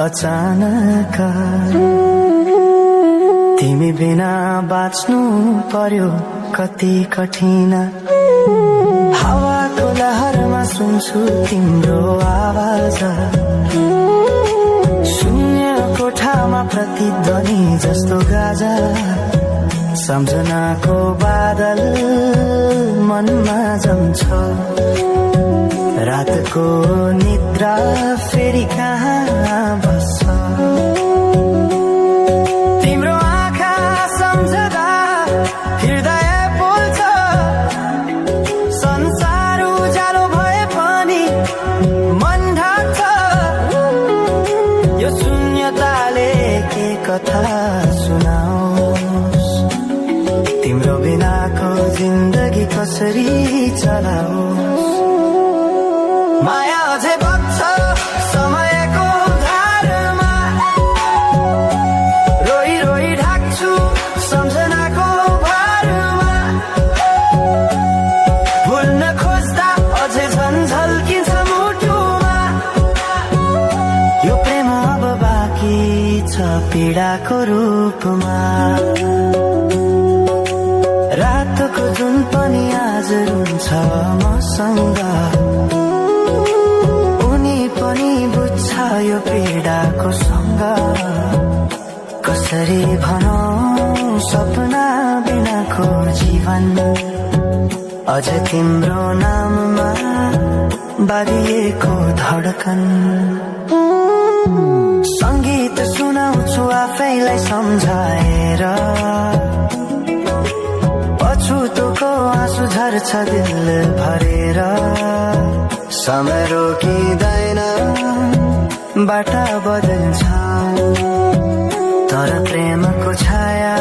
अचानक तिमी बिना बाँच्नु पर्यो कति कठिन हावाको लहरमा सुन्छु तिम्रो आवाज शून्य कोठामा प्रतिध्वनि जस्तो गाजा सम्झनाको बादल मनमा जम्छ रातको निद्रा फेरि कहाँ बस्छ तिम्रो आँखा सम्झदा हृदय बोल्छ संसार उज्यालो भए पनि मन ढाक्छ यो शून्यताले के कथा सुनाओस् तिम्रो बिनाको जिन्दगी कसरी चलाओस् माया अझै बग्छ समयको धारमा रोई रोई ढाक्छु सम्झनाको भारमा भुल्न खोज्दा अझै झल्किन्छ मुटुमा यो प्रेम अब बाँकी छ पीडाको रूपमा रातको जुन पनि आज रुन्छ मसँग पनि बुझ्छ यो पीडाको सँग कसरी भनौं सपना बिनाको जीवन अझ तिम्रो नाममा बारिएको धडकन संगीत सुनाउँछु आफैलाई सम्झाएर पछुतोको आँसु झर्छ दिल भरेर समय रोकिँदैन बाटा बदल्छ तर प्रेमको छाया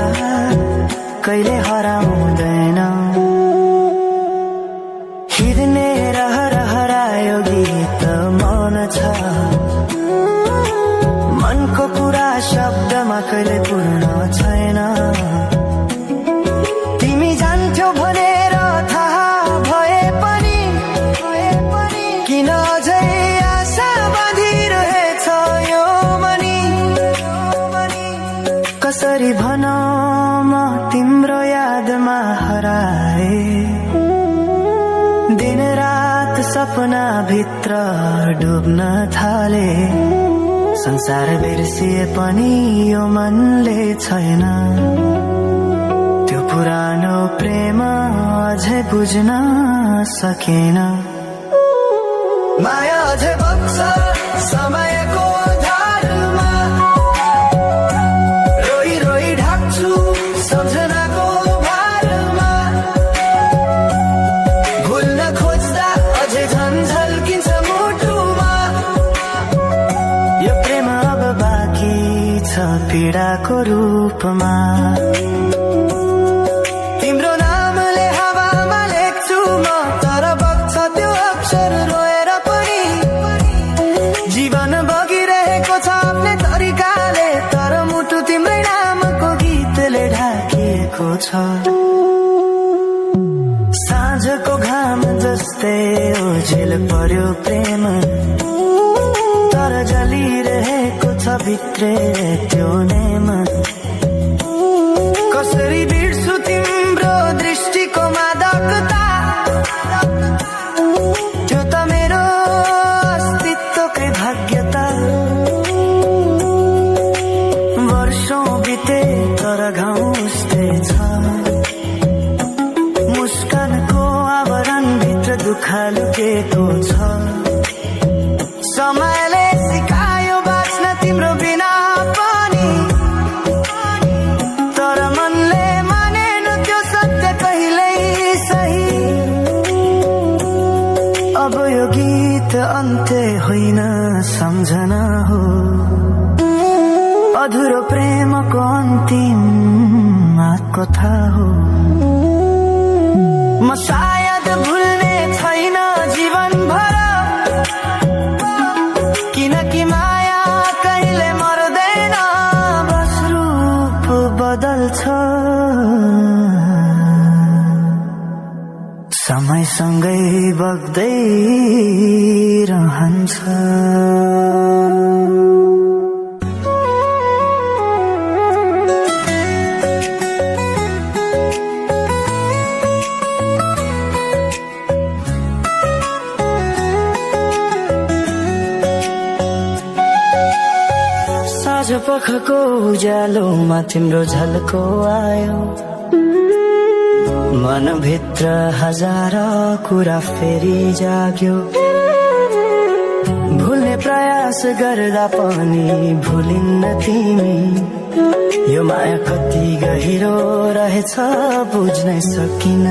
कहिले हराउँदैन हिँड्ने हरायो गीत मन छ मनको कुरा शब्दमा कहिले पूर्ण छैन तिमी जान्थ्यौ भनेर थाहा भए पनि किन अझै आशा बाँधिरहेछ यो मनी कसरी भनौं म तिम्रो यादमा हराए दिन रात सपना भित्र डुब्न थाले संसार बिर्सिए पनि यो मनले छैन त्यो पुरानो प्रेम अझै बुझ्न सकेन माया अझै बग्छ समयको धारमा रोई रोई ढाक्छु सम्झनाको भारमा भुल्न खोज्दा अझै झल्किन्छ मुटुमा यो प्रेम अब बाँकी छ पीडाको रूपमा तिम्रो नामले हावामा लेख्छु म तर बग्छ त्यो अक्षर रोएर पनि जीवन बगिरहेको छ आफ्नै तरिकाले तर मुटु तिम्रै नामको गीतले ढाकिएको छ साँझको घाम जस्तै ओझेल पर्यो प्रेम तर जलिरहेको छ भित्रै त्यो नेम कसरी बिर्छु तिम्रो दृष्टिको मादकता त्यो त मेरो अस्तित्वकै भाग्यता वर्षौं बिते तर घाउ उस्तै छ मुस्कानको आवरण भित्र दुःख लुकेको छ समयले सिकायो बाँच्न तिम्रो बिना पनि तर मनले मानेन त्यो सत्य कहिल्यै सही अब यो गीत अन्त्य होइन सम्झना हो अधुरो प्रेमको अन्तिम कथा हो म सायद भुल्ने छैन जीवन भर किनकि माया कहिले मर्दैन बस रूप बदल्छ समयसँगै बग्दै रहन्छ साँझ पखको उज्यालोमा तिम्रो झल्को आयो, मनभित्र हजार कुरा फेरि जाग्यो। भुल्ने प्रयास गर्दा पनि भुलिन्न तिमी, यो माया कति गहिरो रहेछ बुझ्नै सकिन।